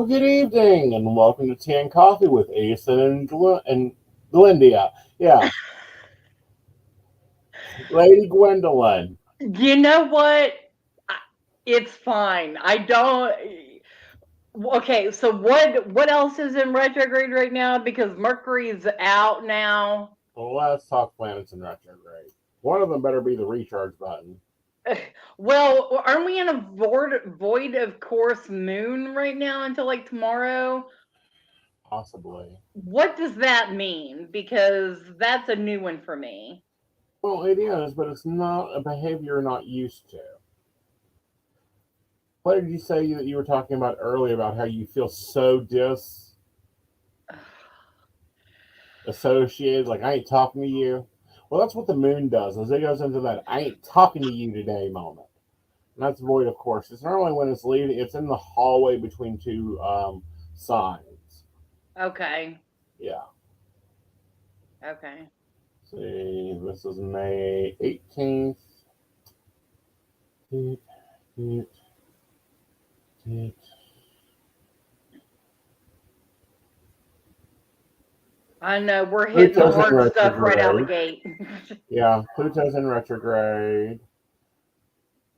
Well, good evening, and welcome to Tea and Coffee with Aeson and Glendia. Yeah, Lady Gwendolyn. You know what? I- It's fine. I don't. Okay, so what else is in retrograde right now? Because Mercury's out now. Well, let's talk planets in retrograde. One of them better be the recharge button. Well, aren't we in a void of course moon right now until like tomorrow? Possibly. What does that mean? Because that's a new one for me. Well, it is, but it's not a behavior you're not used to. What did you say that you were talking about earlier about how you feel so disassociated? Like, I ain't talking to you? Well, that's what the moon does, is it goes into that I ain't talking to you today moment. And that's void of course. It's normally when it's leaving. It's in the hallway between two signs. Okay. Yeah. Okay. See, this is May 18th. Deet, deet, deet. I know we're hitting the Pluto's in hard stuff right out the retrograde. gate. Yeah, Pluto's in retrograde.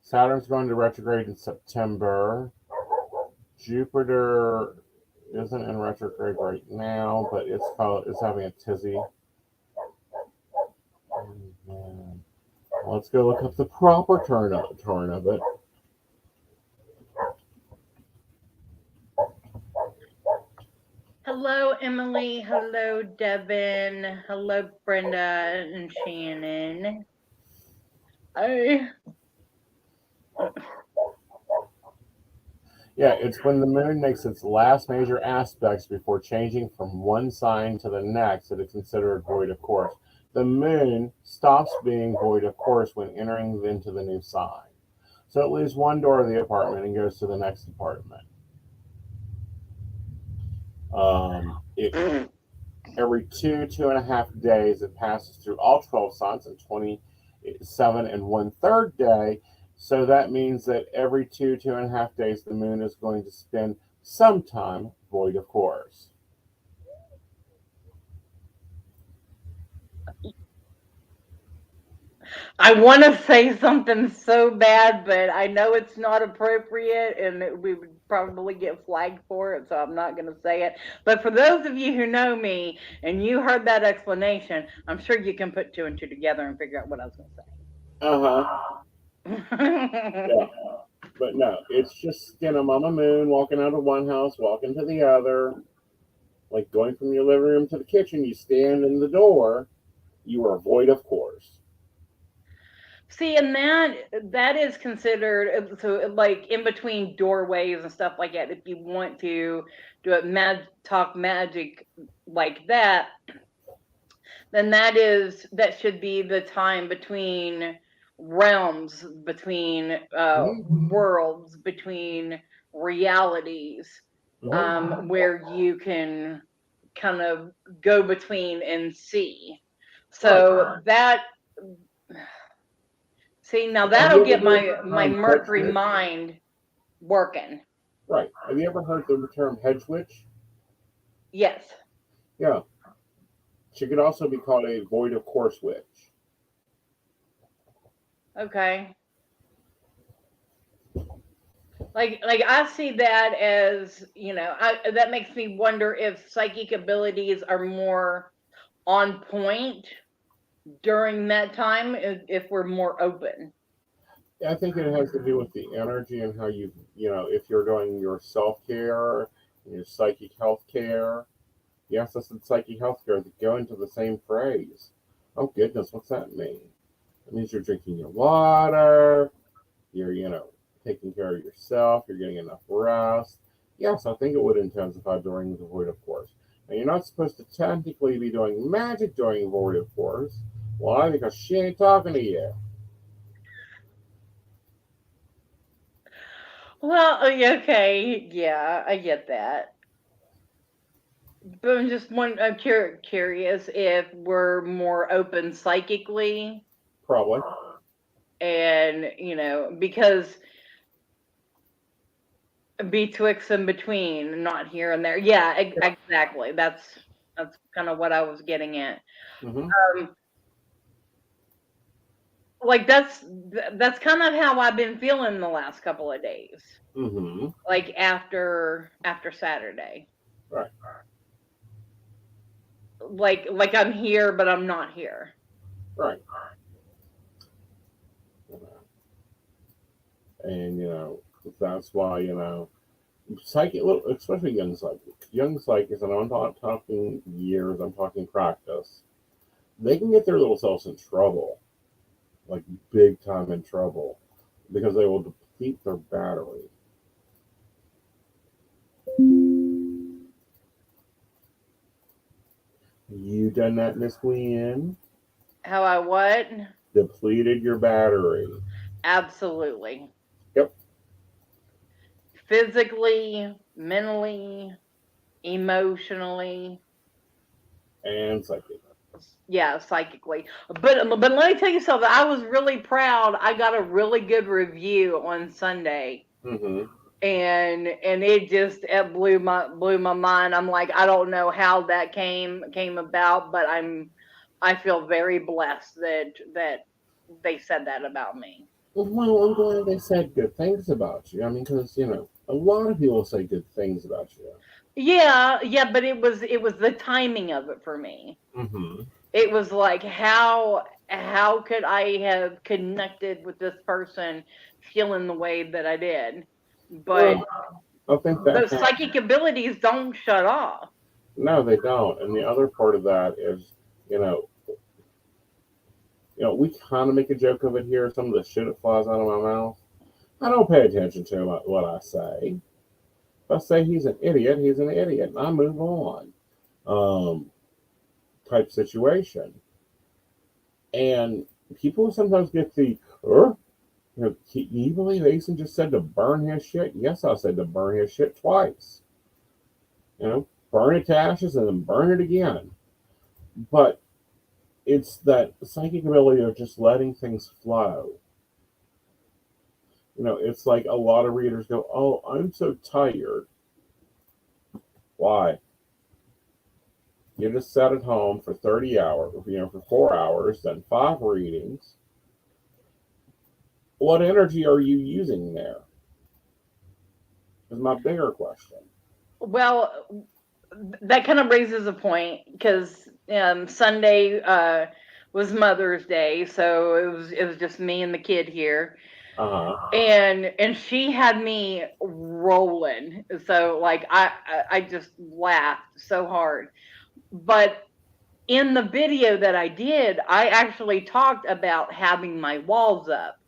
Saturn's going to retrograde in September. Jupiter isn't in retrograde right now, but it's having a tizzy. And, let's go look up the proper turn of it. Hello, Emily. Hello, Devin. Hello, Brenda and Shannon. I Yeah, it's when the moon makes its last major aspects before changing from one sign to the next that it's considered void of course. The moon stops being void of course when entering into the new sign. So it leaves one door of the apartment and goes to the next apartment. It every 2.5 days it passes through all 12 signs and 27 and 1/3 day. So that means that every 2.5 days the moon is going to spend some time void of course. I want to say something so bad, but I know it's not appropriate, and we would probably get flagged for it, so I'm not going to say it. But for those of you who know me and you heard that explanation, I'm sure you can put two and two together and figure out what I was Uh-huh. going Yeah. to say. But no, it's just Mama Moon walking out of one house, walking to the other, like going from your living room to the kitchen. You stand in the door, you are void of course. See, and that is considered so like in between doorways and stuff like that. If you want to do it, talk magic like that, then that should be the time between realms, between Mm-hmm. worlds, between realities, Mm-hmm. where you can kind of go between and see. Right. So that see now Have you that'll ever get heard my the term hedge Mercury witch? mind working. Right. Have you ever heard the term hedge witch? Yes. Yeah. She could also be called a void of course witch. Okay. Like I see that as, that makes me wonder if psychic abilities are more on point during that time if we're more open. I think it has to do with the energy and how if you're doing your self care, your psychic health care. Yes, I said psychic health care that go into the same phrase. Oh, goodness, what's that mean? It means you're drinking your water, you're taking care of yourself, you're getting enough rest. Yes, I think it would intensify during the void of course. And you're not supposed to technically be doing magic during void of course. Why? Because she ain't talking to you. Well, okay, yeah, I get that. But I'm curious if we're more open psychically, Probably. and because betwixt and between, not here and there. Yeah, exactly. That's kind of what I was getting at. Mm-hmm. Like that's kind of how I've been feeling the last couple of days. Mm-hmm. Like after Saturday. Right. Like I'm here, but I'm not here. Right. And that's why psychic, especially young psychics. Young psychics, and I'm not talking years. I'm talking practice. They can get their little selves in trouble, like big time in trouble, because they will deplete their battery. You done that, Miss Gwen? How I what? Depleted your battery. Absolutely. Yep. Physically, mentally, emotionally, And psychic. yeah, psychically. But let me tell you something. I was really proud. I got a really good review on Sunday. Mm-hmm. And it blew my mind. I'm like, I don't know how that came about, but I feel very blessed that they said that about me. Well, I'm glad they said good things about you. I mean, because a lot of people say good things about you. Yeah, but it was the timing of it for me. Mm-hmm. It was like how could I have connected with this person feeling the way that I did? But Well, I think that those psychic abilities don't shut off. no, they don't. And the other part of that is, you know, we kind of make a joke of it here. Some of the shit that flies out of my mouth, I don't pay attention to what I say. If I say he's an idiot, he's an idiot, and I move on. Um, Type situation, and people sometimes get the, can you believe Aeson just said to burn his shit? Yes, I said to burn his shit twice. Burn it to ashes and then burn it again. But it's that psychic ability of just letting things flow. It's like a lot of readers go, "Oh, I'm so tired." Why? You just sat at home for 30 hours, for 4 hours, then 5 readings. What energy are you using there? Is my bigger question. Well, that kind of raises a point because Sunday was Mother's Day, so it was just me and the kid here, Uh-huh. and she had me rolling. So like I just laughed so hard. But in the video that I did, I actually talked about having my walls up.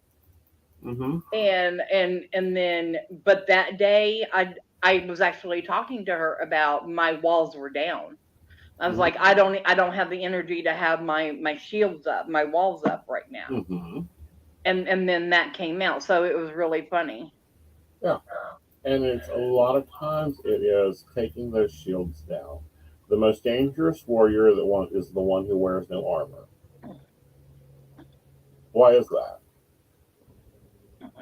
Mm-hmm. And then but that day I was actually talking to her about my walls were down. I was like, I don't have the energy to have my shields up, my walls up right now. Mm-hmm. And then that came out, so it was really funny. Yeah. And it's a lot of times it is taking those shields down. The most dangerous warrior that one is the one who wears no armor. Why is that?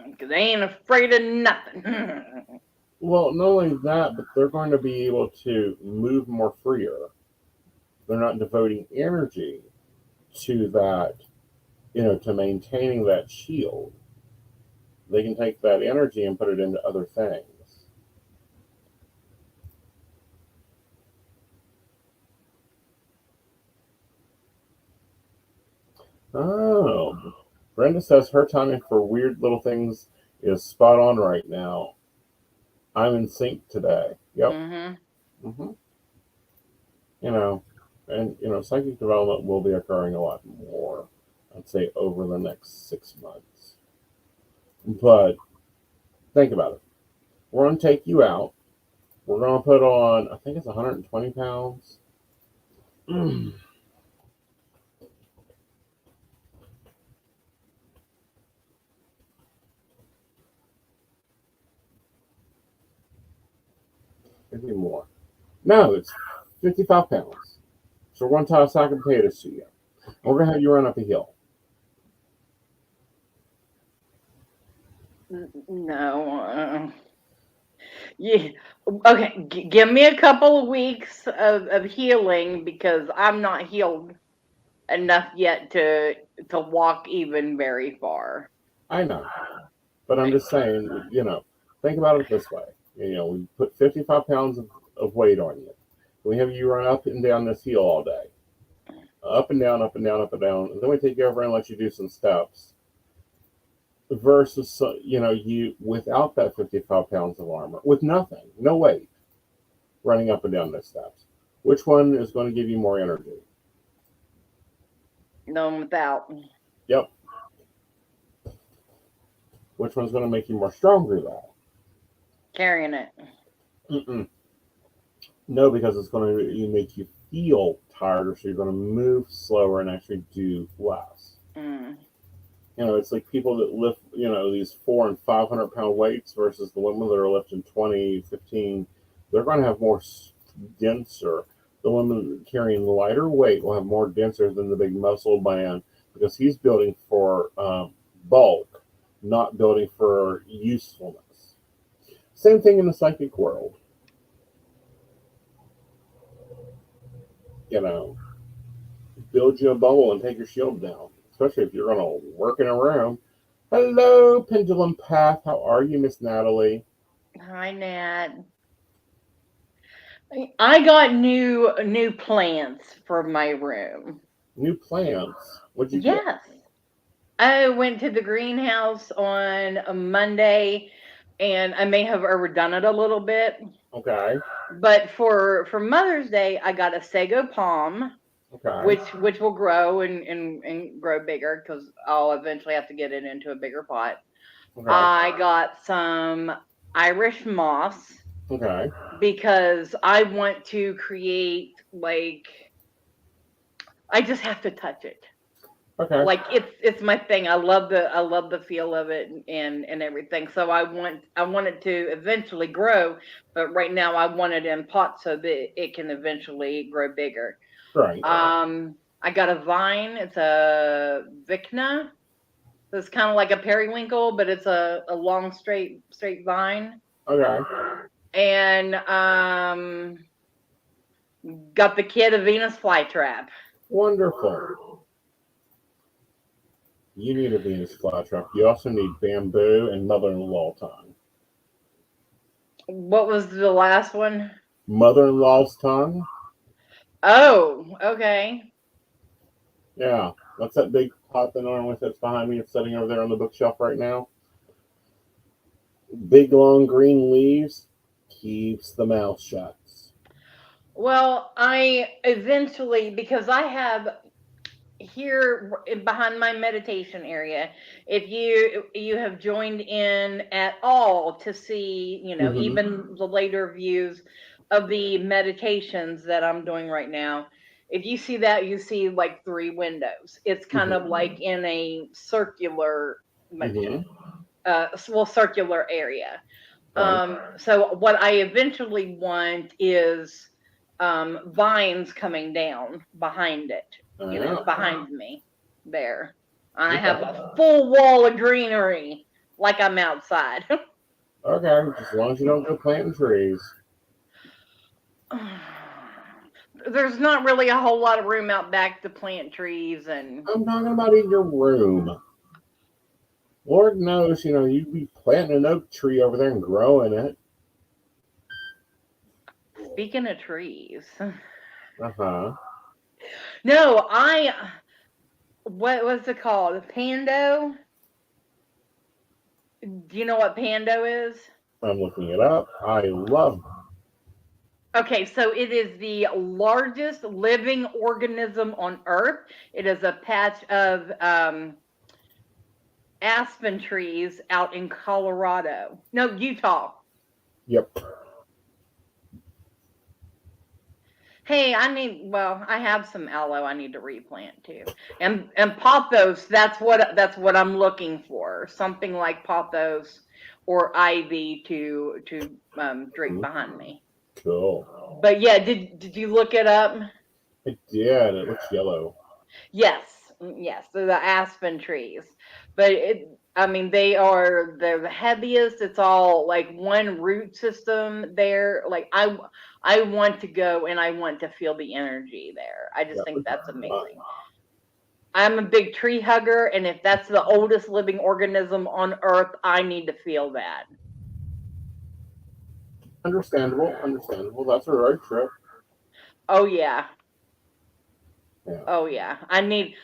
Because they ain't afraid of nothing. Well, not only that, but they're going to be able to move more freer. They're not devoting energy to that, to maintaining that shield. They can take that energy and put it into other things. Oh, Brenda says her timing for weird little things is spot on right now. I'm in sync today. Yep. Mm-hmm. hmm You know, and psychic development will be occurring a lot more. I'd say over the next 6 months. But think about it. We're going to take you out. We're going to put on, I think it's 120 pounds. Maybe more. No, it's 55 pounds. So we're going to tie a sack of potatoes to you. We're going to have you run up a hill. No. Yeah. Okay. Give me a couple of weeks of healing because I'm not healed enough yet to walk even very far. I know, but I'm just saying, think about it this way. We put 55 pounds of weight on you. We have you run up and down this hill all day, up and down, up and down, up and down, and then we take you over and let you do some steps. Versus, you without that 55 pounds of armor, with nothing, no weight, running up and down those steps. Which one is going to give you more energy? No, without Yep. Which one's going to make you more stronger, though? carrying it. Mm-mm. No, because it's going to make you feel tired, so you're going to move slower and actually do less. Mm. It's like people that lift, these 400 and 500 pound weights versus the women that are lifting 20, 15. They're going to have more denser. The woman carrying the lighter weight will have more denser than the big muscle man because he's building for bulk, not building for usefulness. Same thing in the psychic world. You know, build you a bubble and take your shield down, especially if you're going to work in a room. Hello, Pendulum Path. How are you, Miss Natalie? Hi, Nat. I got new plants for my room. New plants. What'd you get? Yes. I went to the greenhouse on a Monday and I may have overdone it a little bit. Okay. But for Mother's Day, I got a sago palm, Okay. which will grow and grow bigger because I'll eventually have to get it into a bigger pot. Okay. I got some Irish moss Okay. because I want to create like I just have to touch it. Okay. Like it's my thing. I love the feel of it and everything. So I want it to eventually grow, but right now I want it in pots so that it can eventually grow bigger. Right. I got a vine. It's a Vicna. So it's kind of like a periwinkle, but it's a long straight vine. Okay. And got the kid a Venus flytrap. Wonderful. You need a Venus flytrap. You also need bamboo and mother-in-law tongue. What was the last one? Mother-in-law's tongue? Oh, okay. Yeah. That's that big pot that normally sits behind me. It's sitting over there on the bookshelf right now. Big long green leaves keeps the mouth shut. Well, I eventually, because I have here behind my meditation area, if you have joined in at all to see, Mm-hmm. even the later views of the meditations that I'm doing right now, if you see that, you see like three windows. It's kind of Mm-hmm. like in a circular, Mm-hmm. circular area. Right. So what I eventually want is vines coming down behind it, Yeah. behind me there. I have Okay. a full wall of greenery like I'm outside. Okay. Just as long as you don't go planting trees. There's not really a whole lot of room out back to plant trees and I'm talking about in your room. Lord knows, you'd be planting an oak tree over there and growing it. speaking of trees. Uh-huh. No, what was it called? Pando? Do you know what pando is? I'm looking it up. I love. Okay, so it is the largest living organism on Earth. It is a patch of aspen trees out in Colorado. No, Utah. Yep. Hey, I have some aloe I need to replant too. And pothos, that's what I'm looking for. Something like pothos or ivy to drink behind me. Cool. But yeah, did you look it up? It did. It looks yellow. Yes, yes, they're the aspen trees. But I mean, they're the heaviest. It's all like one root system there. Like I want to go and I want to feel the energy there. I just think that's amazing. I'm a big tree hugger, and if that's the oldest living organism on Earth, I need to feel that. Understandable, understandable. That's a road trip. Oh yeah. Yeah. Oh yeah. I need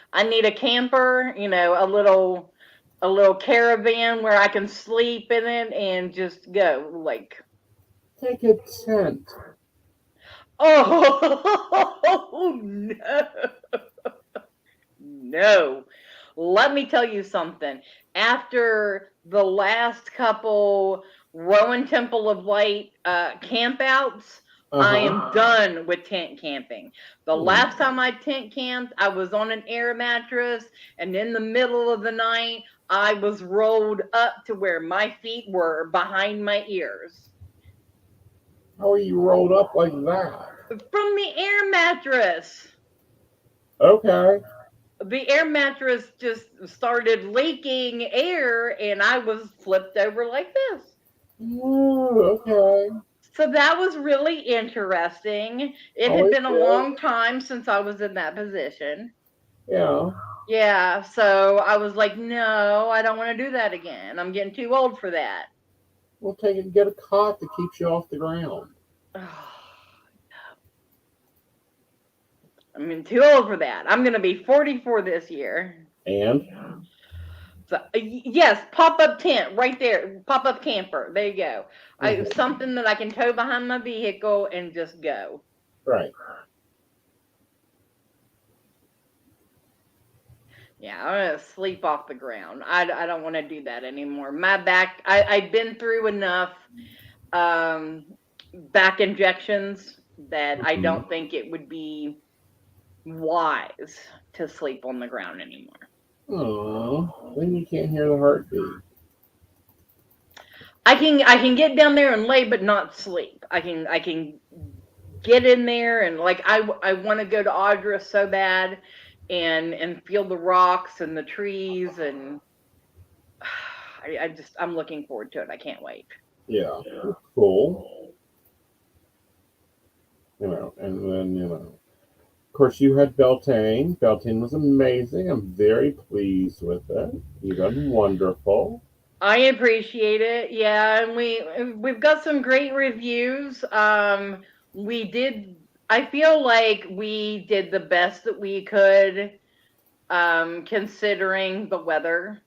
a camper, a little caravan where I can sleep in it and just go like Take a tent. oh no. No. Let me tell you something. After the last couple Rowan Temple of Light campouts, I am done with tent camping. The last time I tent camped, I was on an air mattress, and in the middle of the night, I was rolled up to where my feet were behind my ears. How are you rolled up like that? From the air mattress. Okay. The air mattress just started leaking air and I was flipped over like this. Ooh, okay. So that was really interesting. It had Always been a good. long time since I was in that position. Yeah. Yeah, so I was like, no, I don't want to do that again. I'm getting too old for that. We'll take it and get a cot that keeps you off the ground. I'm too old for that. I'm going to be 44 this year. And So, yes, pop-up tent right there, pop-up camper. There you go. Something that I can tow behind my vehicle and just go. right. Yeah, I'm gonna sleep off the ground. I don't want to do that anymore. My back, I've been through enough um, back injections that I don't think it would be wise to sleep on the ground anymore. Oh, then you can't hear the heartbeat. I can get down there and lay, but not sleep. I can get in there and like I want to go to Audra so bad, and feel the rocks and the trees and I'm looking forward to it. I can't wait. Yeah. Cool. And then, of course, you had Beltane. Beltane was amazing. I'm very pleased with it. You done wonderful. I appreciate it. Yeah, and we've got some great reviews. We did. I feel like we did the best that we could, considering the weather.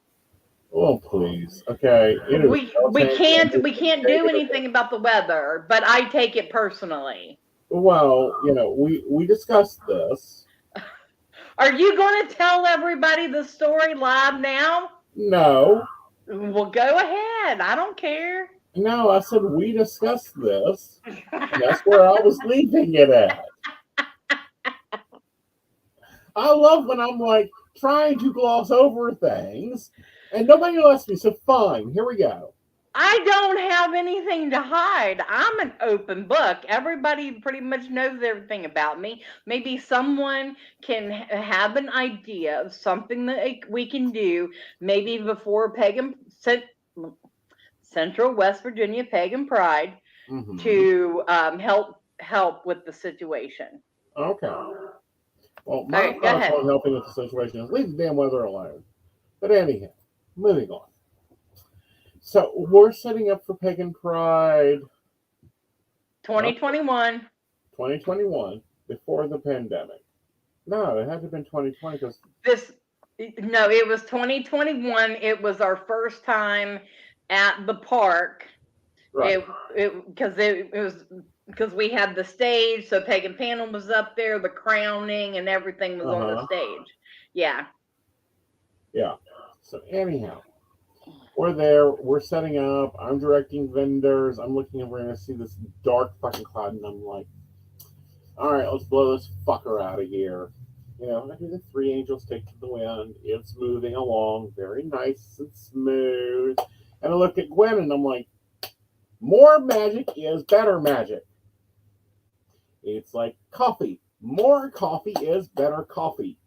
Oh, please. Okay. It is We Beltane. can't do anything about the weather, but I take it personally. Well, we discussed this. Are you going to tell everybody the story live now? No. Well, go ahead. I don't care. No, I said we discussed this. And that's where I was leaving it at. I love when I'm like trying to gloss over things and nobody lets me. So fine, here we go. I don't have anything to hide. I'm an open book. Everybody pretty much knows everything about me. Maybe someone can have an idea of something that we can do, maybe before Central West Virginia Pagan Pride, to help with the situation. Okay. Well, my Okay, go thoughts ahead. on helping with the situation is leave the damn weather alone. But anyhow, moving on. So we're setting up for Pagan Pride 2021. 2021 before the pandemic. No, it had to have been 2020 because No, it was 2021. It was our first time at the park. right. It was because we had the stage, so Pagan Panel was up there, the crowning and everything was on the stage. Yeah. Yeah. So anyhow, we're there. We're setting up. I'm directing vendors. I'm looking and we're gonna see this dark fucking cloud, and I'm like, all right, let's blow this fucker out of here. I do the three angels take to the wind. It's moving along, very nice and smooth. And I look at Gwen and I'm like, more magic is better magic. It's like coffee. More coffee is better coffee.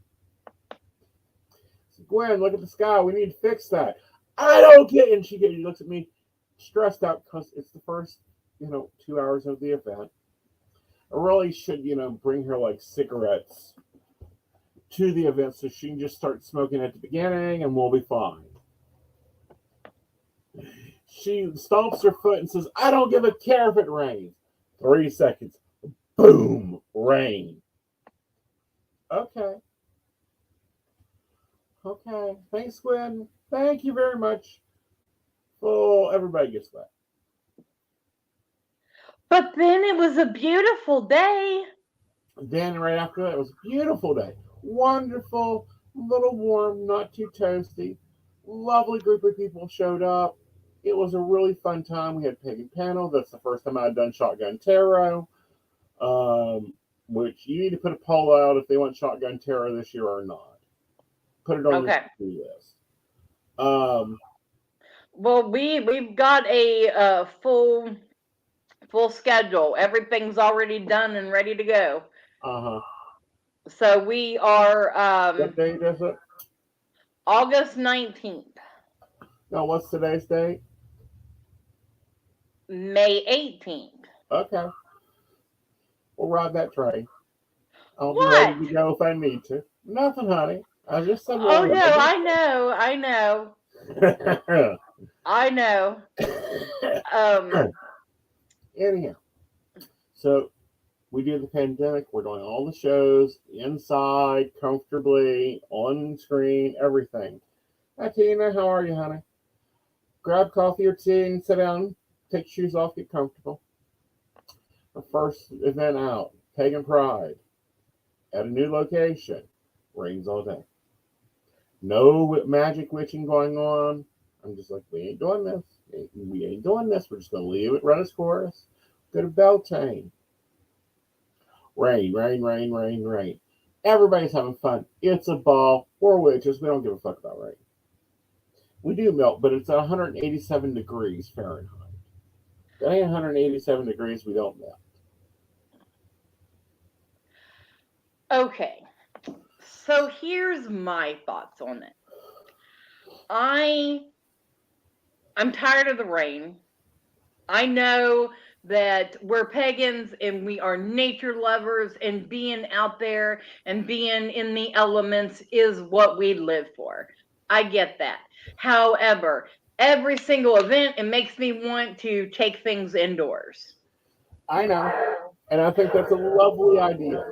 So Gwen, look at the sky. We need to fix that. I don't get it. And she looks at me stressed out because it's the first, 2 hours of the event. I really should, bring her like cigarettes to the event so she can just start smoking at the beginning and we'll be fine. She stomps her foot and says, I don't give a care if it rains. 3 seconds. Boom. Rain. Okay. Okay. Thanks, Gwen. Thank you very much. Oh, everybody gets wet. But then it was a beautiful day. Then right after that, it was a beautiful day. Wonderful, a little warm, not too toasty. Lovely group of people showed up. It was a really fun time. We had pagan panel. That's the first time I'd done shotgun tarot. Which you need to put a poll out if they want shotgun tarot this year or not. Put it on your to-do list. Well, we've got a full schedule. Everything's already done and ready to go. So we are what date is it? August 19th. No, what's today's date? May 18th. Okay. We'll ride that train. I'll be ready to go if I need to. Nothing, honey. I just said. Oh no, I know. I know. Anyhow, so we do the pandemic. We're doing all the shows inside, comfortably, on screen, everything. Hi, Tina. How are you, honey? Grab coffee or tea and sit down. Take shoes off. Get comfortable. The first event out, Pagan Pride, at a new location. Rains all day. No magic witching going on. I'm just like, we ain't doing this. We ain't doing this. We're just going to leave it run its course. Go to Beltane. Rain, rain, rain, rain, rain. Everybody's having fun. It's a ball. We're witches. We don't give a fuck about rain. We do melt, but it's 187 degrees Fahrenheit. If it ain't 187 degrees, we don't melt. Okay. So here's my thoughts on it. I'm tired of the rain. I know that we're pagans and we are nature lovers, and being out there and being in the elements is what we live for. I get that. However, every single event, it makes me want to take things indoors. I know. And I think that's a lovely idea.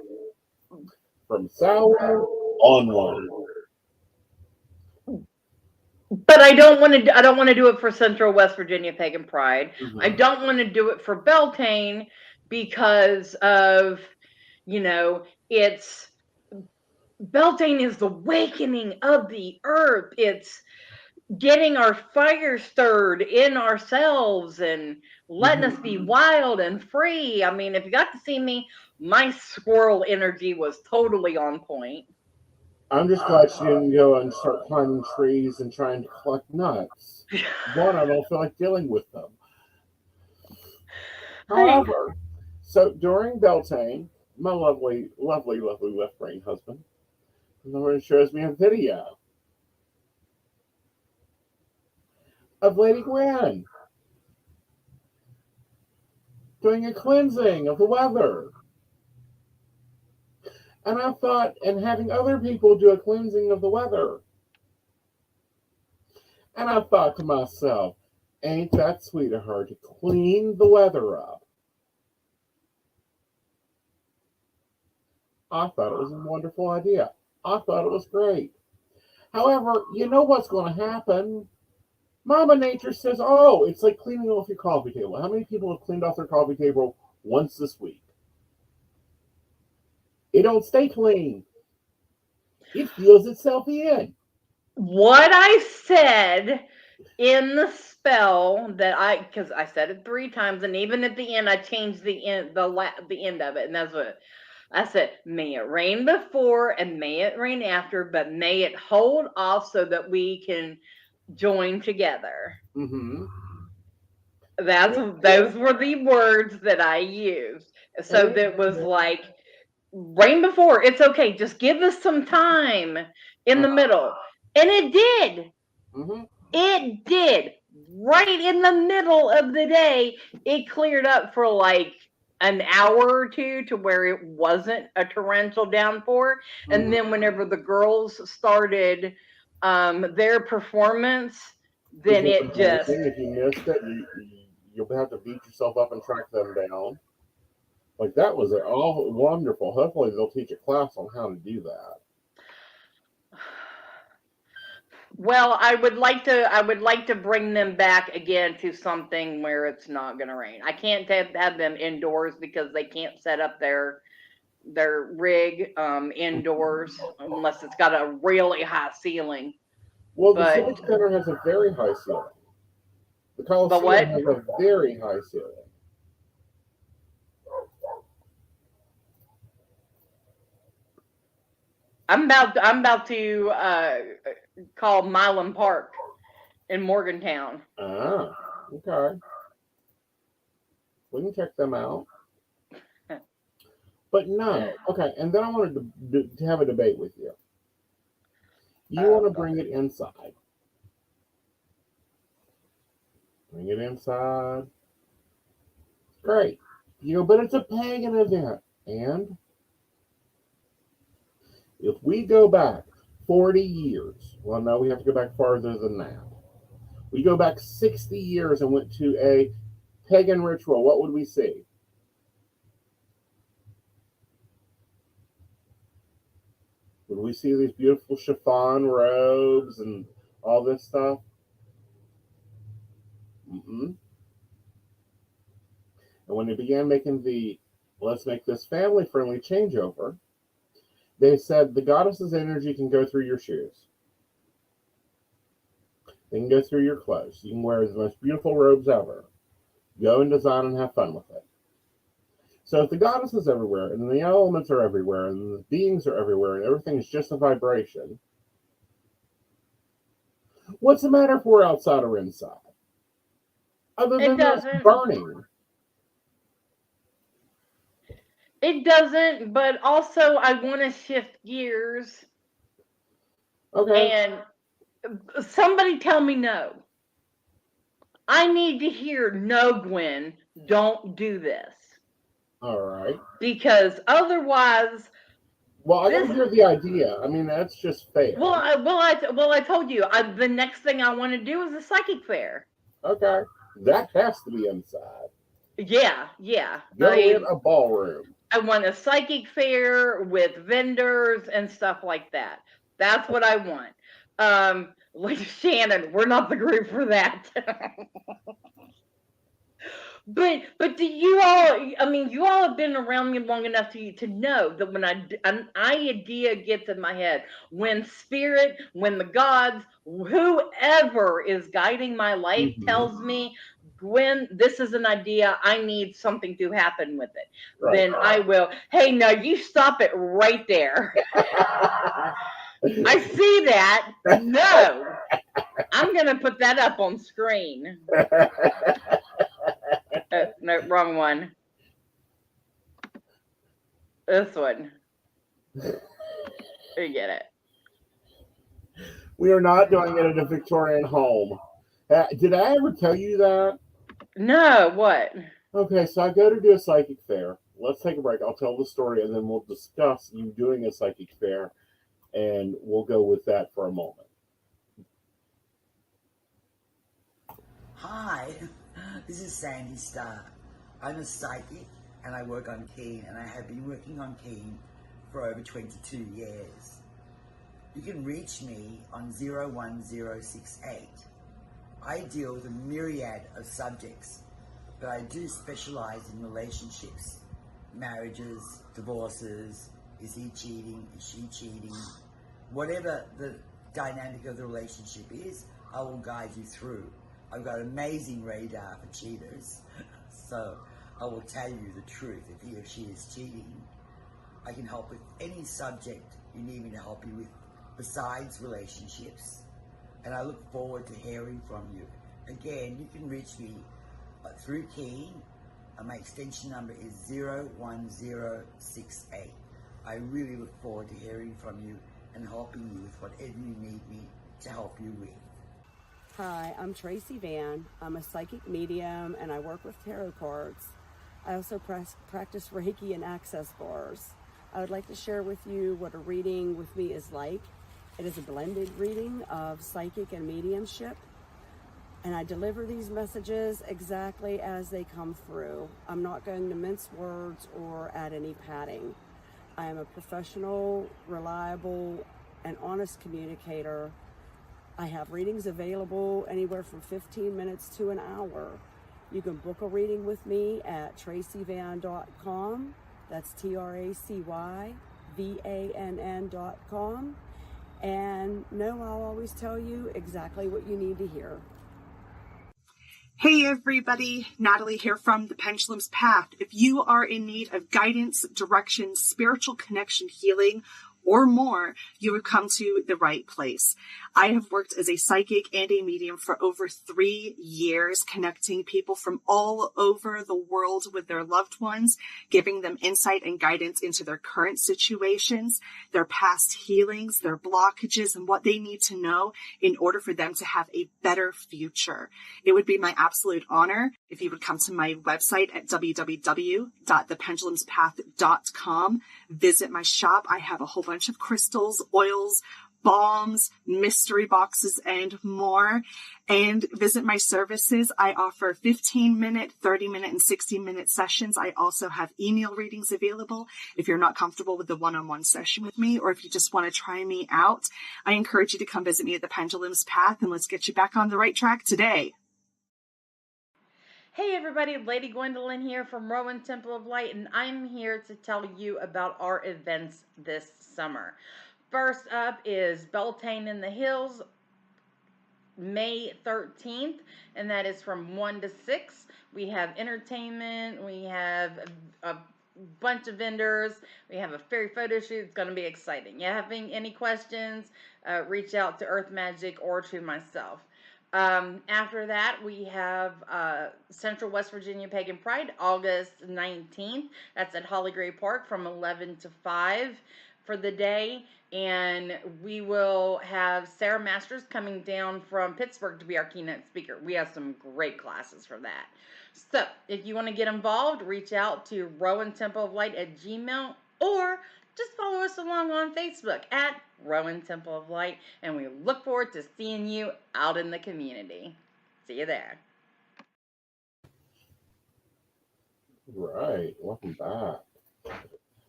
From Samhain onward. But I don't want to do it for Central West Virginia Pagan Pride. I don't want to do it for Beltane because of, it's Beltane is the awakening of the earth. It's getting our fire stirred in ourselves and letting us be wild and free. I mean, if you got to see me, my squirrel energy was totally on point. I'm just glad she didn't go and start climbing trees and trying to collect nuts. One, I don't feel like dealing with them. However, so during Beltane, my lovely, lovely, lovely left brain husband shows me a video of Lady Gwen doing a cleansing of the weather. And I thought, and having other people do a cleansing of the weather. And I thought to myself, ain't that sweet of her to clean the weather up? I thought it was a wonderful idea. I thought it was great. However, you know what's going to happen? Mama Nature says, oh, it's like cleaning off your coffee table. How many people have cleaned off their coffee table once this week? It don't stay clean. It feels itself in. What I said in the spell because I said it 3 times, and even at the end, I changed the end of it, and that's what I said. May it rain before and may it rain after, but may it hold off so that we can join together. Those were the words that I used. So that was like, rain before, it's okay, just give us some time in the middle. And it did. It did. Right in the middle of the day, it cleared up for like an hour or two to where it wasn't a torrential downpour. And then whenever the girls started their performance, Which then was it just amazing. If you missed it, you'll have to beat yourself up and track them down. Like that was all wonderful. Hopefully they'll teach a class on how to do that. well, I would like to bring them back again to something where it's not going to rain. I can't have them indoors because they can't set up their rig indoors unless it's got a really high ceiling. Well, the But Civic Center has a very high ceiling. The but Coliseum what? has a very high ceiling. I'm about to call Milam Park in Morgantown. Ah, okay. We can check them out. But no, okay. And then I wanted to have a debate with you. You want to bring it inside. Bring it inside. Great. You know, but it's a pagan event. And if we go back 40 years, well, no, we have to go back farther than that. We go back 60 years and went to a pagan ritual, what would we see? Would we see these beautiful chiffon robes and all this stuff? Mm-mm. And when they began making the let's make this family friendly changeover, they said the goddess's energy can go through your shoes. They can go through your clothes. You can wear the most beautiful robes ever. Go and design and have fun with it. So if the goddess is everywhere, and the elements are everywhere, and the beings are everywhere, and everything's just a vibration, what's the matter if we're outside or inside? Other It than us doesn't. burning. It doesn't. But also, I want to shift gears Okay. and somebody tell me no. I need to hear no, Gwen. Don't do this. All right. Because otherwise, well, I gotta hear the idea. I mean, that's just fair. Well, I told you. The next thing I want to do is a psychic fair. Okay. That has to be inside. Yeah. Go in a ballroom. I want a psychic fair with vendors and stuff like that. That's what I want. Like Shannon, we're not the group for that. But do you all? I mean, you all have been around me long enough to know that when an idea gets in my head, when spirit, when the gods, whoever is guiding my life tells me, Gwen, this is an idea. I need something to happen with it. Right. Then I will. Hey, no, you stop it right there. I see that. No, I'm gonna put that up on screen. No, wrong one. This one. You get it. We are not doing it at a Victorian home. Did I ever tell you that? No, what? Okay, so I go to do a psychic fair. Let's take a break. I'll tell the story and then we'll discuss you doing a psychic fair and we'll go with that for a moment. Hi, this is Sandy Starr. I'm a psychic and I work on Keen, and I have been working on Keen for over 22 years. You can reach me on 01068. I deal with a myriad of subjects, but I do specialize in relationships, marriages, divorces, is he cheating, is she cheating, whatever the dynamic of the relationship is, I will guide you through. I've got amazing radar for cheaters, so I will tell you the truth if he or she is cheating. I can help with any subject you need me to help you with besides relationships, and I look forward to hearing from you. Again, you can reach me through Keen. My extension number is 01068. I really look forward to hearing from you and helping you with whatever you need me to help you with. Hi, I'm Tracy Van. I'm a psychic medium and I work with tarot cards. I also practice Reiki and access bars. I would like to share with you what a reading with me is like. It is a blended reading of psychic and mediumship, and I deliver these messages exactly as they come through. I'm not going to mince words or add any padding. I am a professional, reliable, and honest communicator. I have readings available anywhere from 15 minutes to an hour. You can book a reading with me at tracyvann.com. That's TRACYVANN.com. And no, I'll always tell you exactly what you need to hear. Hey everybody, Natalie here from The Pendulum's Path. If you are in need of guidance, direction, spiritual connection, healing, or more, you have come to the right place. I have worked as a psychic and a medium for over 3 years, connecting people from all over the world with their loved ones, giving them insight and guidance into their current situations, their past healings, their blockages, and what they need to know in order for them to have a better future. It would be my absolute honor if you would come to my website at www.thependulumspath.com. Visit my shop. I have a whole bunch of crystals, oils, balms, mystery boxes, and more. And visit my services. I offer 15-minute, 30-minute, and 60-minute sessions. I also have email readings available if you're not comfortable with the one-on-one session with me, or if you just want to try me out. I encourage you to come visit me at the Pendulum's Path, and let's get you back on the right track today. Hey everybody, Lady Gwendolyn here from Rowan Temple of Light, and I'm here to tell you about our events this summer. First up is Beltane in the Hills, May 13th, and that is from 1 to 6. We have entertainment, we have a bunch of vendors, we have a fairy photo shoot. It's going to be exciting. You having any questions, reach out to Earth Magic or to myself. After that, we have Central West Virginia Pagan Pride, August 19th. That's at Holly Gray Park from 11 to 5 for the day. And we will have Sarah Masters coming down from Pittsburgh to be our keynote speaker. We have some great classes for that. So if you want to get involved, reach out to Rowan Temple of Light at Gmail, or just follow us along on Facebook at Rowan Temple of Light, and we look forward to seeing you out in the community. See you there. Right. Welcome back.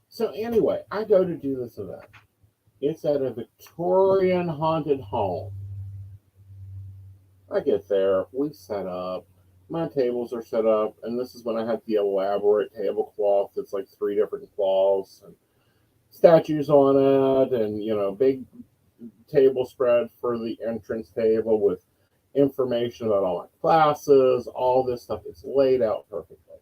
So anyway, I go to do this event. It's at a Victorian haunted home. I get there, we set up, my tables are set up, and this is when I had the elaborate tablecloth that's like 3 different cloths and statues on it, and big table spread for the entrance table with information about all my classes, all this stuff. It's laid out perfectly.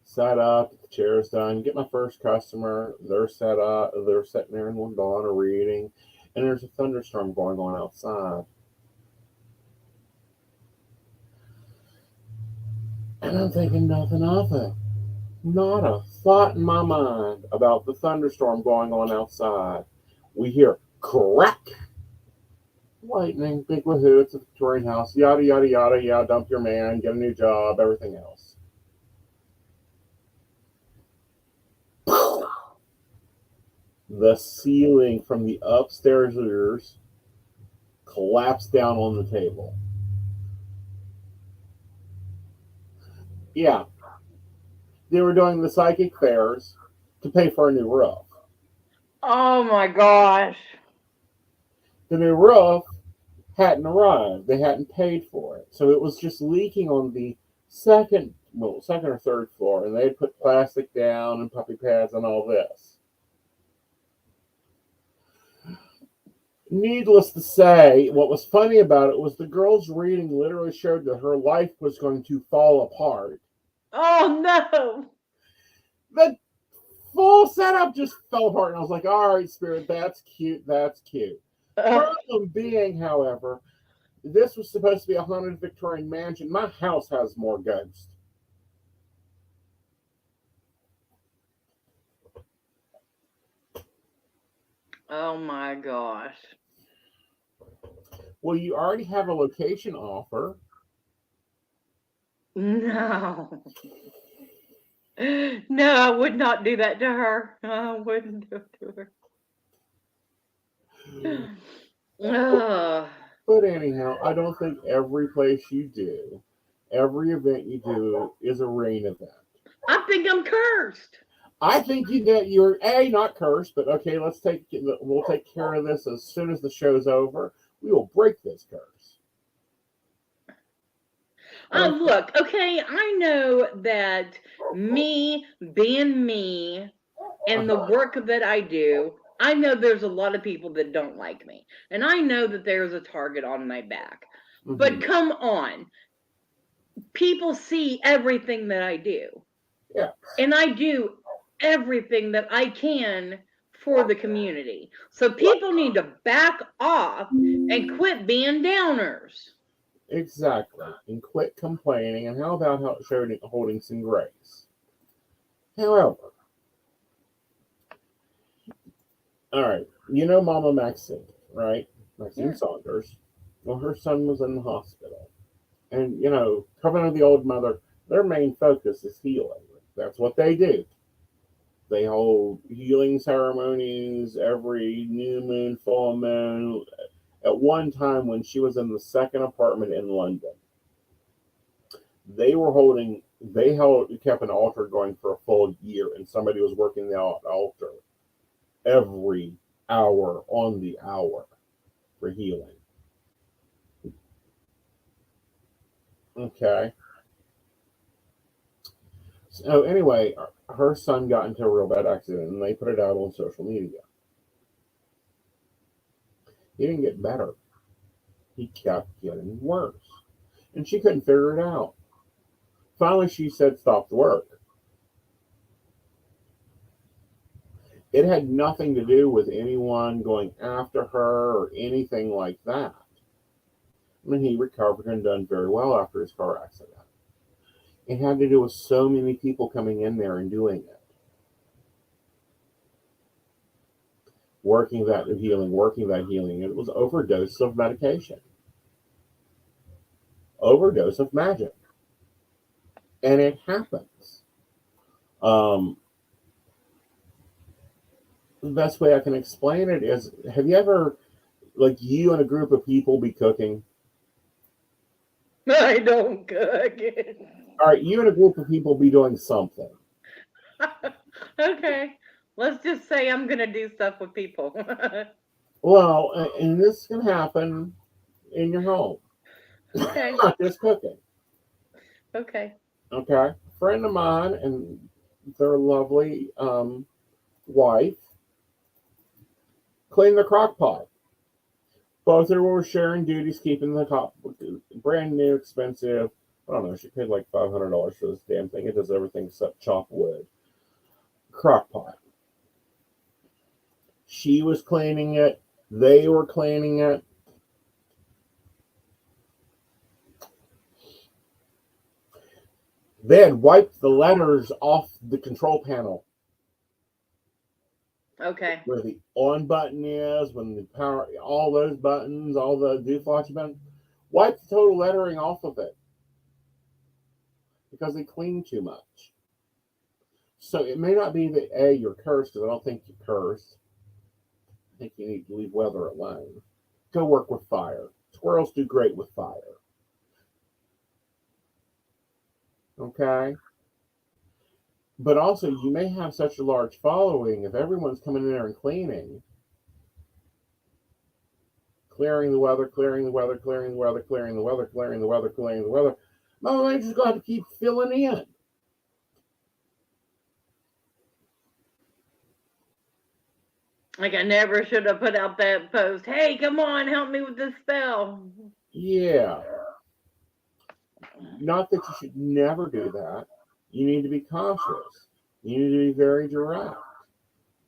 Set up, the chair's done, get my first customer, they're set up, they're sitting there and we're going a reading, and there's a thunderstorm going on outside. And I'm thinking nothing of it. Not a thought in my mind about the thunderstorm going on outside. We hear crack, lightning, big wahoo, it's a Victorian house, yada, yada, yada, yeah, dump your man, get a new job, everything else. The ceiling from the upstairs collapsed down on the table. Yeah, they were doing the psychic fairs to pay for a new roof. Oh my gosh. The new roof hadn't arrived. They hadn't paid for it. So it was just leaking on the second or third floor, and they had put plastic down and puppy pads and all this. Needless to say, what was funny about it was the girl's reading literally showed that her life was going to fall apart. Oh no. The full setup just fell apart, and I was like, all right, Spirit, that's cute, that's cute. Problem being, however, this was supposed to be a haunted Victorian mansion. My house has more ghosts. Oh my gosh. Well, you already have a location offer. No. No, I would not do that to her. I wouldn't do it to her. Ugh. But anyhow, I don't think every place you do, every event you do is a rain event. I think I'm cursed. I think you're not cursed, but okay, we'll take care of this as soon as the show's over. We will break this curse. Look, okay, I know that me being me and the work that I do, I know there's a lot of people that don't like me. And I know that there's a target on my back. But come on. People see everything that I do. Yeah. And I do everything that I can for the community. So people need to back off and quit being downers. Exactly. And quit complaining. And how about holding some grace? However, all right, you know Mama Maxine, right? Maxine Yeah. Saunders. Well, her son was in the hospital. And, Covenant of the Old Mother, their main focus is healing. That's what they do. They hold healing ceremonies every new moon, full moon. At one time, when she was in the second apartment in London, they kept an altar going for a full year, and somebody was working the altar every hour on the hour for healing. Okay. So anyway, her son got into a real bad accident, and they put it out on social media. He didn't get better. He kept getting worse. And she couldn't figure it out. Finally, she said, stop the work. It had nothing to do with anyone going after her or anything like that. I mean, he recovered and done very well after his car accident. It had to do with so many people coming in there and doing it. Working that healing. It was overdose of medication. Overdose of magic. And it happens. The best way I can explain it is, have you ever, like, you and a group of people be cooking? I don't cook. All right, you and a group of people be doing something. Okay. Let's just say I'm going to do stuff with people. Well, and this can happen in your home. Okay. Not just cooking. Okay. Okay. A friend of mine and their lovely wife cleaned the crock pot. Both of them were sharing duties, keeping the top brand new, expensive. I don't know. She paid like $500 for this damn thing. It does everything except chop wood. Crock pot. She was cleaning it. They were cleaning it. They had wiped the letters off the control panel. Okay. Where the on button is, when the power, all those buttons, all the deflash buttons, wipe the total lettering off of it because they clean too much. So it may not be that you're cursed, because I don't think you're cursed. I think you need to leave weather alone. Go work with fire. Squirrels do great with fire. Okay? But also, you may have such a large following, if everyone's coming in there and cleaning, clearing the weather, clearing the weather, clearing the weather, clearing the weather, clearing the weather, clearing the weather, Mother Nature's going to have to keep filling in. Like, I never should have put out that post. Hey, come on, help me with this spell. Yeah. Not that you should never do that. You need to be cautious. You need to be very direct.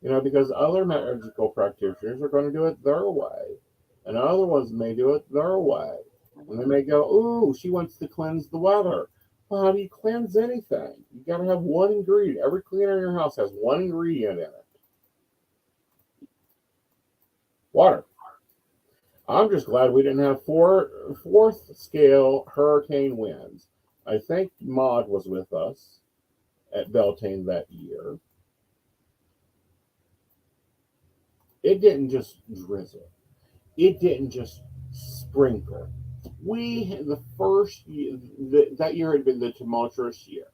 Because other magical practitioners are going to do it their way. And other ones may do it their way. And they may go, ooh, she wants to cleanse the weather. Well, how do you cleanse anything? You got to have one ingredient. Every cleaner in your house has one ingredient in it. Water. I'm just glad we didn't have fourth scale hurricane winds. I think Maud was with us at Beltane that year. It didn't just drizzle. It didn't just sprinkle. The first year, that year had been the tumultuous year.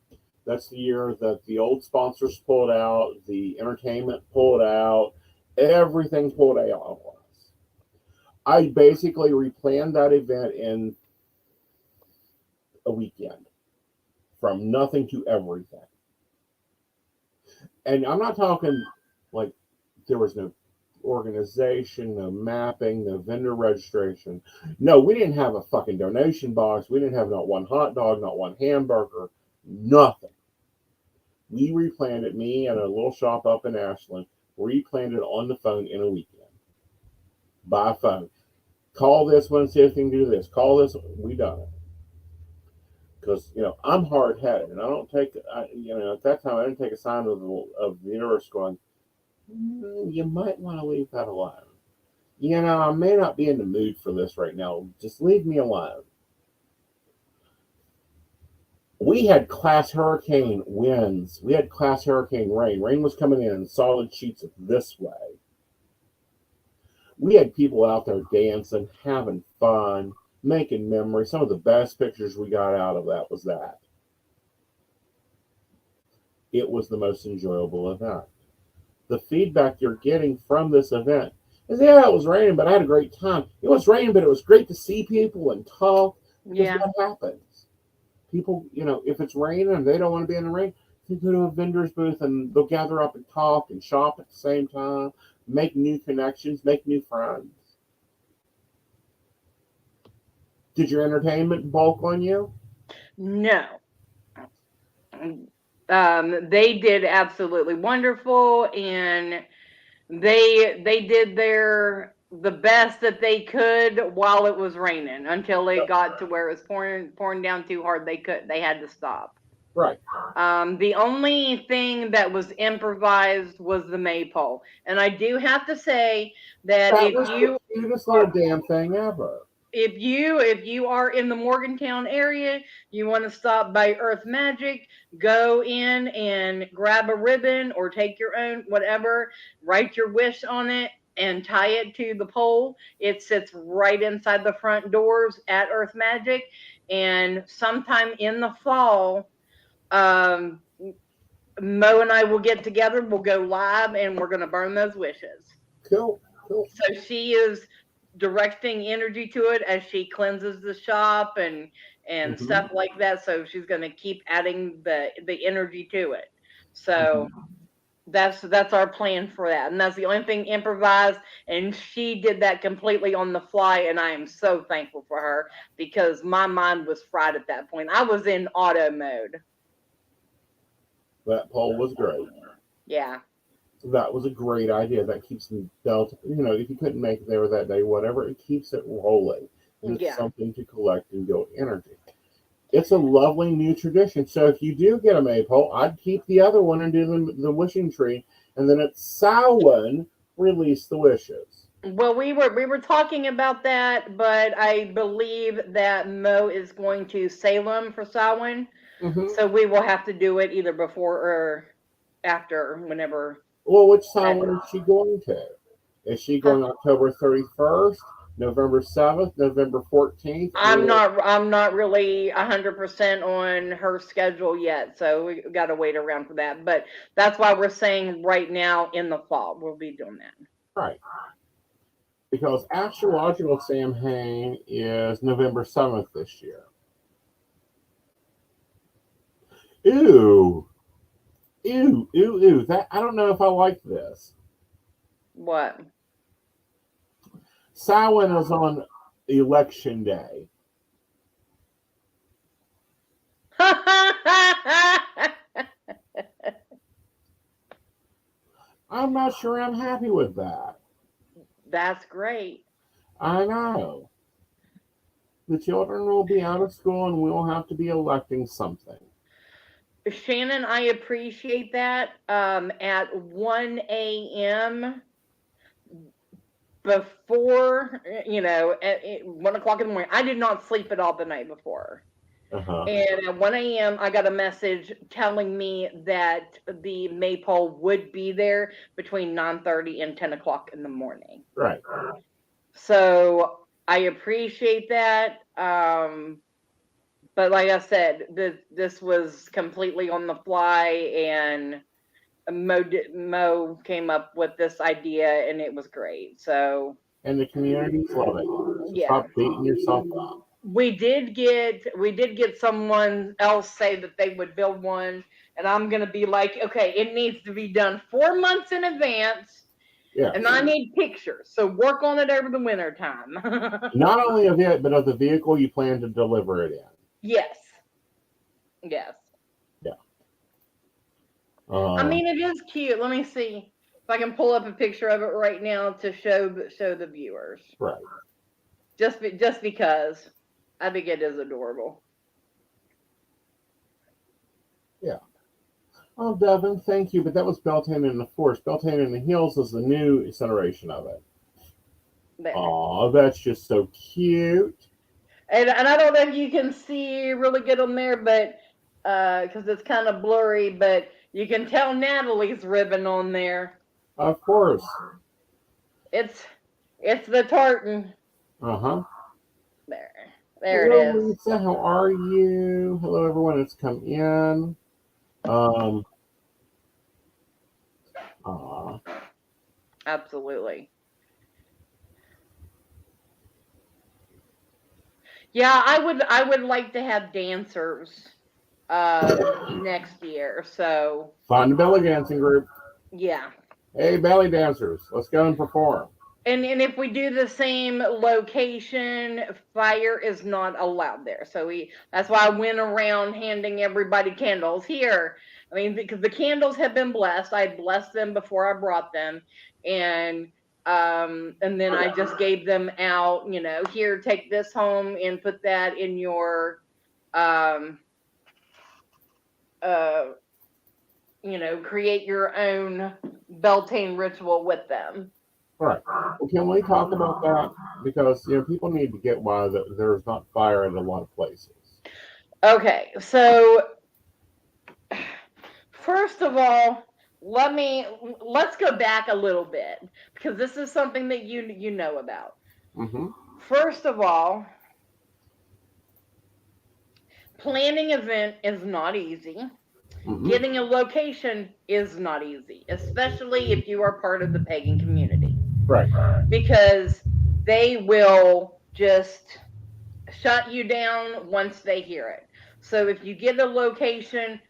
That's the year that the old sponsors pulled out, the entertainment pulled out, everything pulled out on us. I basically replanned that event in a weekend, from nothing to everything. And I'm not talking like there was no organization, no mapping, no vendor registration. No, we didn't have a fucking donation box. We didn't have not one hot dog, not one hamburger, nothing. We replanned it, me and a little shop up in Ashland, replanned it on the phone in a weekend. By phone. Call this one, see if you can do this. Call this, we done it. Because, I'm hard headed and I don't take, at that time I didn't take a sign of the universe going, you might want to leave that alone. I may not be in the mood for this right now. Just leave me alone. We had class hurricane winds. We had class hurricane rain. Rain was coming in solid sheets of this way. We had people out there dancing, having fun, making memories. Some of the best pictures we got out of that was that. It was the most enjoyable event. The feedback you're getting from this event is, yeah, it was raining, but I had a great time. It was raining, but it was great to see people and talk. Yeah. What happens? People, if it's raining and they don't want to be in the rain, they go to a vendor's booth and they'll gather up and talk and shop at the same time, make new connections, make new friends. Did your entertainment bulk on you? No. They did absolutely wonderful, and they did the best that they could while it was raining until it got to where it was pouring down too hard. They had to stop. Right. The only thing that was improvised was the maypole, and I do have to say that That was the cutest little damn thing ever. If you are in the Morgantown area, you want to stop by Earth Magic, go in and grab a ribbon or take your own, whatever, write your wish on it and tie it to the pole. It sits right inside the front doors at Earth Magic. And sometime in the fall, Mo and I will get together, we'll go live, and we're going to burn those wishes. Cool. So she is directing energy to it as she cleanses the shop and stuff like that. So she's going to keep adding the energy to it. So that's our plan for that, and that's the only thing improvised. And she did that completely on the fly, and I am so thankful for her because my mind was fried at that point. I was in auto mode. That poll was great. Yeah. That was a great idea. That keeps me belt. If you couldn't make it there that day, whatever, it keeps it rolling. It's something to collect and build energy. It's a lovely new tradition. So if you do get a maypole, I'd keep the other one and do the wishing tree, and then at Samhain, release the wishes. Well, we were talking about that, but I believe that Mo is going to Salem for Samhain, so we will have to do it either before or after, whenever. Well, which Samhain is she going to? Is she going October 31st, November 7th, November 14th? I'm not really 100% on her schedule yet, so we got to wait around for that. But that's why we're saying right now in the fall we'll be doing that. Right. Because astrological Samhain is November 7th this year. Ew. That, I don't know if I like this. What? Samhain is on election day. I'm not sure I'm happy with that. That's great. I know. The children will be out of school and we'll have to be electing something. Shannon, I appreciate that. At 1 a.m., before, at 1 o'clock in the morning. I did not sleep at all the night before. Uh-huh. And at 1 a.m., I got a message telling me that the maypole would be there between 9:30 and 10 o'clock in the morning. Right. So I appreciate that. But like I said, this was completely on the fly, and Mo came up with this idea, and it was great. So, And the communities love it. So yeah. stop beating yourself up. We did get someone else say that they would build one, and I'm gonna be like, okay, it needs to be done 4 months in advance, Yeah. and I need pictures. So work on it over the winter time. Not only of it, but of the vehicle you plan to deliver it in. Yes. Yeah. I mean, it is cute. Let me see if I can pull up a picture of it right now to show the viewers. Right. Just because I think it is adorable. Yeah. Oh, Devin, thank you. But that was Beltane in the Forest. Beltane in the Hills is the new iteration of it. Oh, that's just so cute. And I don't know if you can see really good on there, but because it's kind of blurry, but you can tell Natalie's ribbon on there. Of course. It's the tartan. Uh-huh. There Hello, it is. Lisa, how are you? Hello, everyone that's come in. Absolutely. Yeah, I would like to have dancers next year. So Find the belly dancing group. Yeah. Hey, belly dancers, let's go and perform. And if we do the same location, fire is not allowed there. So that's why I went around handing everybody candles here. I mean, because the candles have been blessed. I blessed them before I brought them. And then I just gave them out, here, take this home and put that in your create your own Beltane ritual with them. Right. Well, can we talk about that? Because people need to get why there's not fire in a lot of places. Okay, so first of all, let's go back a little bit, because this is something that you know about. Mm-hmm. First of all, planning an event is not easy. Mm-hmm. Getting a location is not easy, especially if you are part of the pagan community. Right. Because they will just shut you down once they hear it. So if you get a location,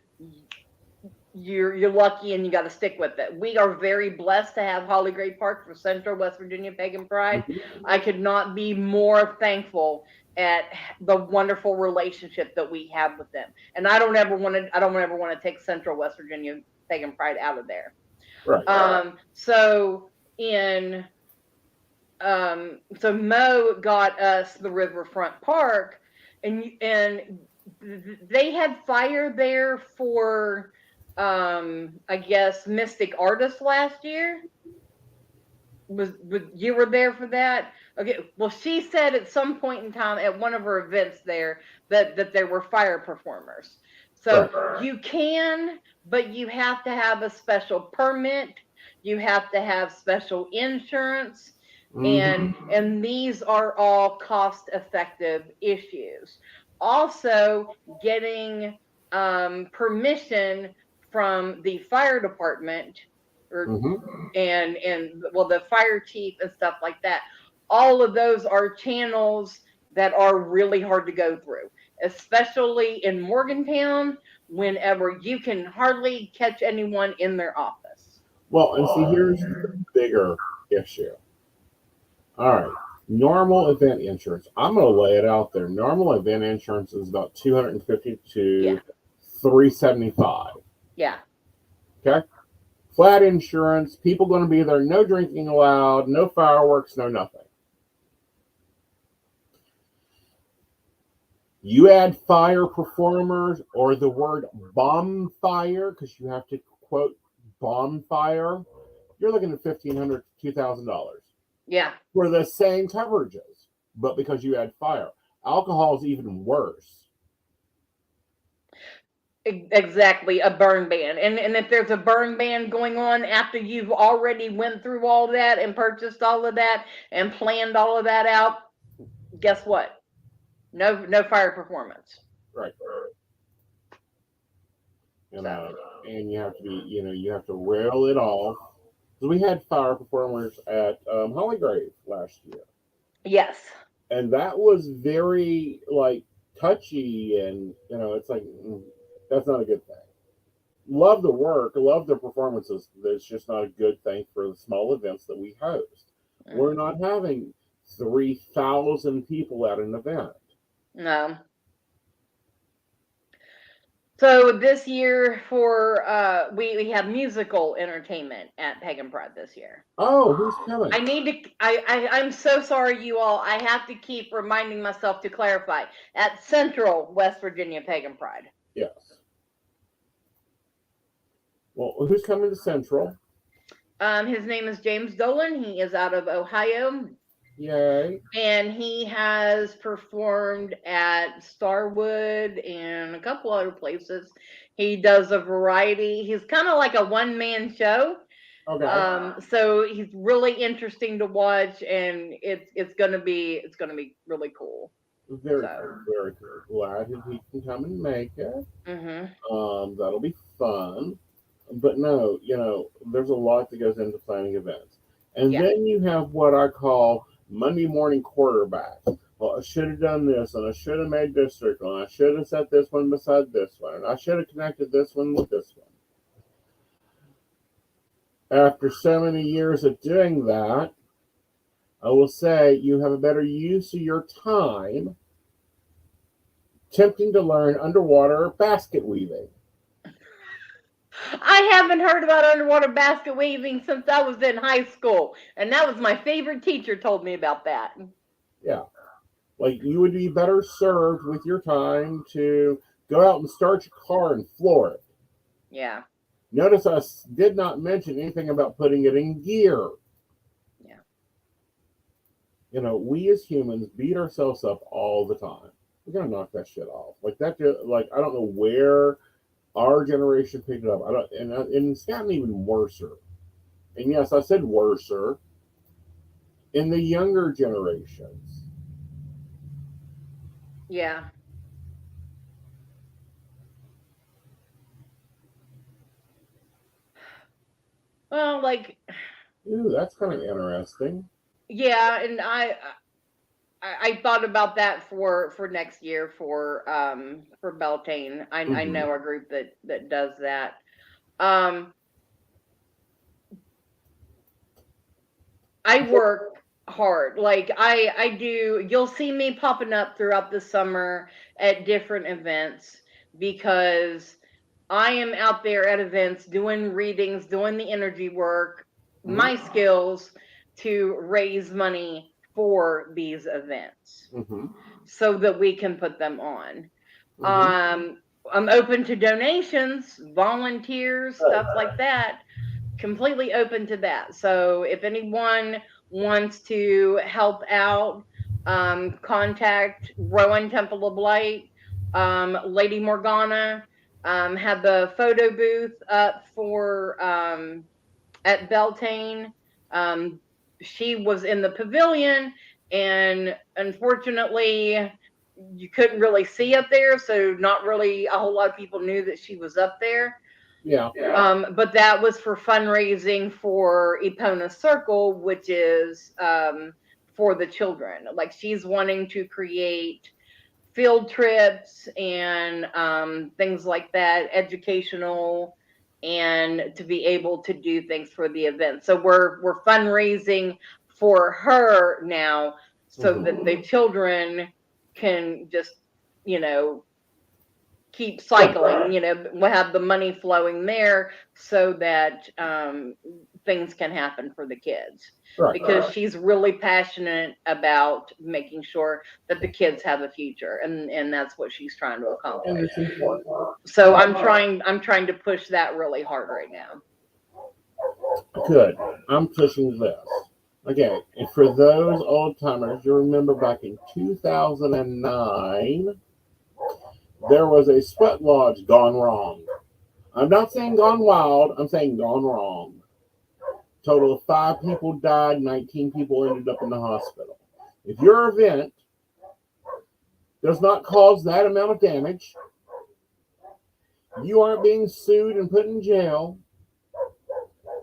you're lucky and you got to stick with it. We are very blessed to have Holly Gray Park for Central West Virginia Pagan Pride. Mm-hmm. I could not be more thankful at the wonderful relationship that we have with them. And I don't ever want to take Central West Virginia Pagan Pride out of there. Right. So Mo got us the Riverfront Park, and they had fire there for I guess Mystic Artists last year. Was you were there for that? Okay. Well, she said at some point in time at one of her events there that there were fire performers. So right. You can, but you have to have a special permit. You have to have special insurance. Mm-hmm. And these are all cost-effective issues. Also, getting permission from the fire department and the fire chief and stuff like that. All of those are channels that are really hard to go through, especially in Morgantown, whenever you can hardly catch anyone in their office. Well, and see, here's the bigger issue. All right, normal event insurance. I'm going to lay it out there. Normal event insurance is about $250 to $375. Yeah. Okay. Flat insurance. People going to be there. No drinking allowed. No fireworks. No nothing. You add fire performers or the word bonfire, because you have to quote bonfire. You're looking at $1,500 to $2,000. Yeah. for the same coverages, but because you add fire. Alcohol is even worse. Exactly, a burn ban. And if there's a burn ban going on after you've already went through all that and purchased all of that and planned all of that out, guess what? No fire performance. Right. You know, So, and you have to be, you have to rail it off. So we had fire performers at Hollygrave last year, yes. and that was very like touchy, and it's like that's not a good thing. Love the work, love the performances. It's just not a good thing for the small events that we host. We're not having 3,000 people at an event. No. So this year for we have musical entertainment at Pagan Pride this year. Oh, who's coming? I'm so sorry, you all. I have to keep reminding myself to clarify. At Central West Virginia Pagan Pride. Yes. Well, who's coming to Central? His name is James Dolan. He is out of Ohio. Yay. And he has performed at Starwood and a couple other places. He does a variety. He's kind of like a one-man show. Okay. So he's really interesting to watch, and it's gonna be really cool. Very cool. Very cool. Glad he can come and make it. That'll be fun. But no, there's a lot that goes into planning events. And then you have what I call Monday morning quarterback. Well, I should have done this, and I should have made this circle, and I should have set this one beside this one, and I should have connected this one with this one. After so many years of doing that, I will say you have a better use of your time attempting to learn underwater basket weaving. I haven't heard about underwater basket weaving since I was in high school, and that was my favorite teacher told me about that. Yeah. Like, you would be better served with your time to go out and start your car and floor it. Yeah. Notice I did not mention anything about putting it in gear. Yeah. We as humans beat ourselves up all the time. We gotta knock that shit off. Like that. Like, I don't know where our generation picked it up. And it's gotten even worser. And yes, I said worser. In the younger generations. Yeah. Well, like. Ooh, that's kind of interesting. Yeah, and I thought about that for next year for Beltane. I know a group that does that. I work hard. Like I do. You'll see me popping up throughout the summer at different events because I am out there at events doing readings, doing the energy work, my skills to raise money for these events so that we can put them on. I'm open to donations, volunteers, stuff like that. Completely open to that. So if anyone wants to help out, contact Rowan Temple of Light, Lady Morgana, had the photo booth up for at Beltane. She was in the pavilion, and unfortunately you couldn't really see up there, so not really a whole lot of people knew that she was up there. Yeah. But that was for fundraising for Epona Circle, which is for the children. Like, she's wanting to create field trips and things like that, educational, and to be able to do things for the event. So we're fundraising for her now so that the children can just, keep cycling, we'll have the money flowing there so that things can happen for the kids. Right. Because she's really passionate about making sure that the kids have a future, and that's what she's trying to accomplish. So I'm trying to push that really hard right now. Good. I'm pushing this. Okay, and for those old timers, you remember back in 2009, there was a sweat lodge gone wrong. I'm not saying gone wild, I'm saying gone wrong. Total of 5 people died, 19 people ended up in the hospital. If your event does not cause that amount of damage, you aren't being sued and put in jail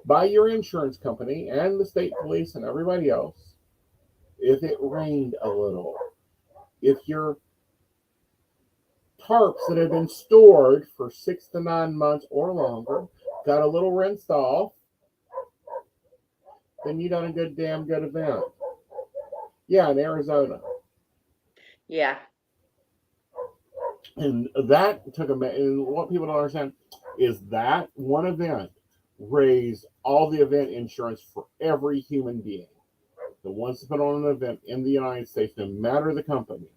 by your insurance company and the state police and everybody else. If it rained a little, if your tarps that have been stored for 6 to 9 months or longer got a little rinsed off, then you done a damn good event. Yeah, in Arizona. Yeah. And that took and what people don't understand is that one event raised all the event insurance for every human being that wants to put on an event in the United States, no matter the company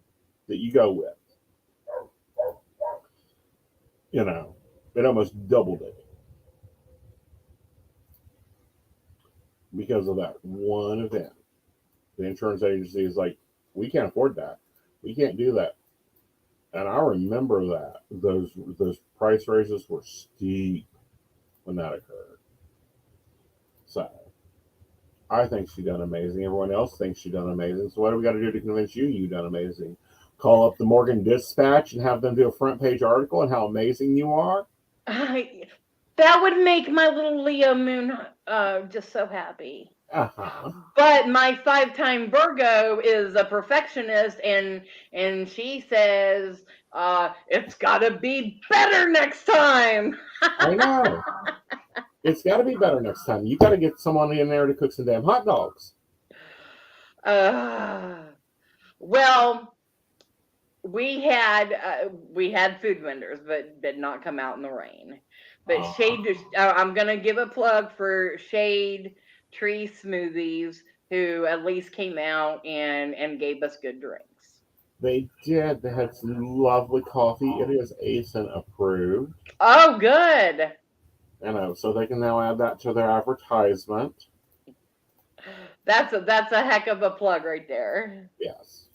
that you go with. You know, it almost doubled it because of that one event. The insurance agency is like, we can't afford that. We can't do that. And I remember that those price raises were steep when that occurred. So I think she done amazing. Everyone else thinks she done amazing. So what do we got to do to convince you done amazing? Call up the Morgan Dispatch and have them do a front page article on how amazing you are? That would make my little Leo moon just so happy. Uh-huh. But my 5-time Virgo is a perfectionist, and she says it's got to be better next time. I know. It's got to be better next time. You got to get someone in there to cook some damn hot dogs. Well, we had food vendors, but did not come out in the rain. But Shade, I'm gonna give a plug for Shade Tree Smoothies, who at least came out and gave us good drinks. They did. They had some lovely coffee. It is Aeson approved. Oh, good. You know, so they can now add that to their advertisement. That's a heck of a plug right there. Yes.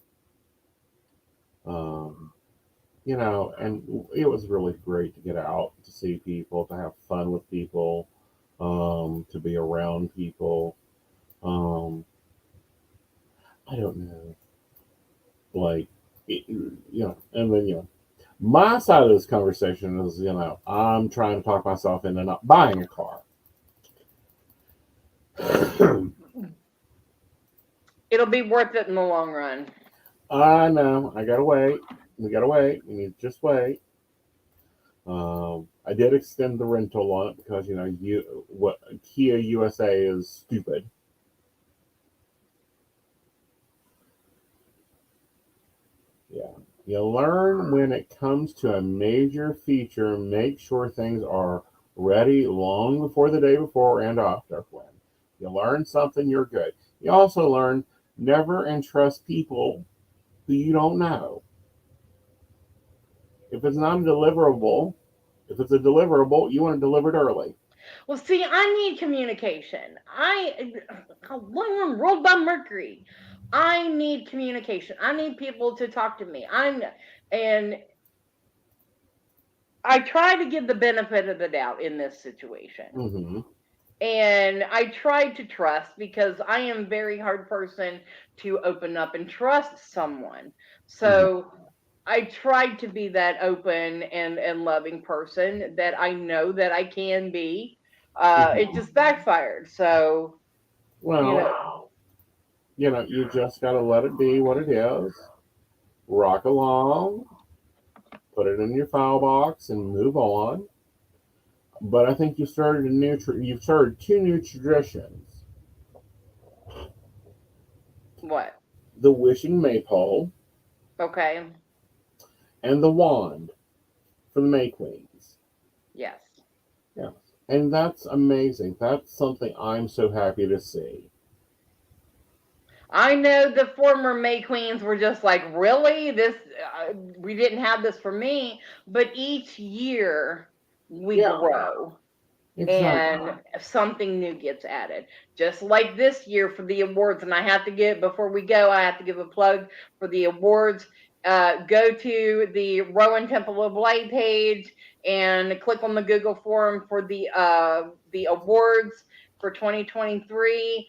You know, and it was really great to get out, to see people, to have fun with people, to be around people. I don't know, like, and then my side of this conversation is, I'm trying to talk myself into not buying a car. It'll be worth it in the long run. I know. I gotta wait. We gotta wait. We need to just wait. I did extend the rental on it because Kia USA is stupid. Yeah. You learn when it comes to a major feature, make sure things are ready long before the day before and after. When you learn something, you're good. You also learn never entrust people who you don't know. If it's not a deliverable, if it's a deliverable, you want to deliver it early. Well, see, I need communication. I'm ruled by Mercury. I need communication. I need people to talk to me. And I try to give the benefit of the doubt in this situation. Mm-hmm. And I try to trust, because I am a very hard person to open up and trust someone. So I tried to be that open and loving person that I know that I can be. It just backfired. So, Well, you just got to let it be what it is. Rock along, put it in your file box, and move on. But I think you've started two new traditions. what? The wishing maypole Okay. and the wand for the May Queens. Yes. Yeah. And that's amazing. That's something I'm so happy to see. I know the former May Queens were just like, really? We didn't have this for me. But each year we grow. Exactly. and something new gets added. Just like this year for the awards, and I have to give, before we go, I have to give a plug for the awards. Go to the Rowan Temple of Light page and click on the Google form for the awards for 2023.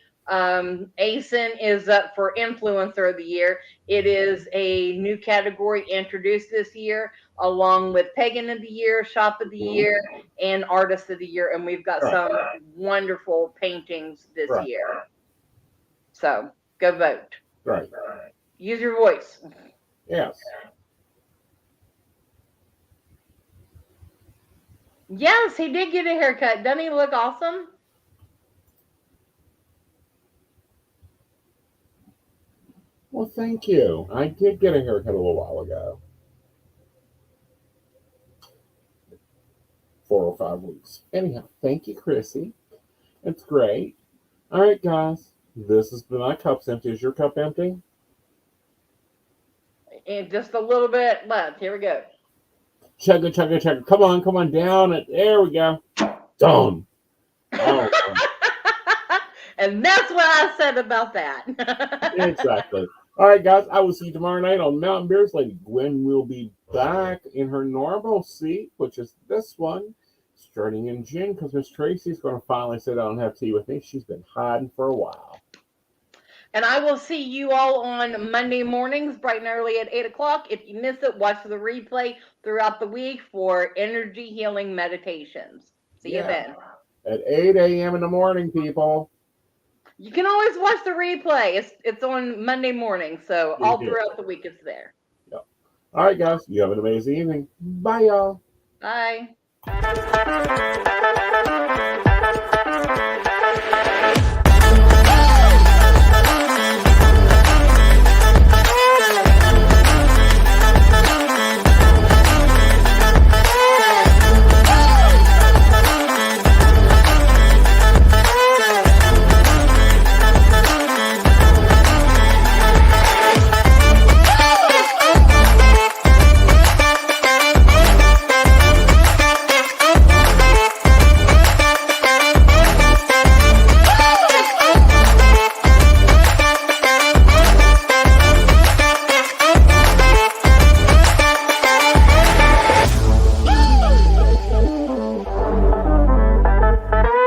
Aeson is up for Influencer of the Year. It is a new category introduced this year, along with Pagan of the Year, Shop of the Year, and Artist of the Year. And we've got some wonderful paintings this year. So go vote. Right. Use your voice. Yes. Yes, he did get a haircut. Doesn't he look awesome? Well, thank you. I did get a haircut a little while ago. 4 or 5 weeks. Anyhow, thank you, Chrissy. It's great. All right, guys. This has been my cup's empty. Is your cup empty? And just a little bit left. Here we go. Chugga, chugga, chugga. Come on down it. There we go. Done. Oh, And that's what I said about that. exactly. All right, guys. I will see you tomorrow night on Mountain Beers. Lady Gwen will be back in her normal seat, which is this one, starting in June, because Miss Tracy's going to finally sit down and have tea with me. She's been hiding for a while. And I will see you all on Monday mornings, bright and early at 8 o'clock. If you miss it, watch the replay throughout the week for energy healing meditations. See you then. At 8 a.m. in the morning, people. You can always watch the replay. It's on Monday morning, so all throughout the week it's there. Yep. All right, guys. You have an amazing evening. Bye, y'all. Bye.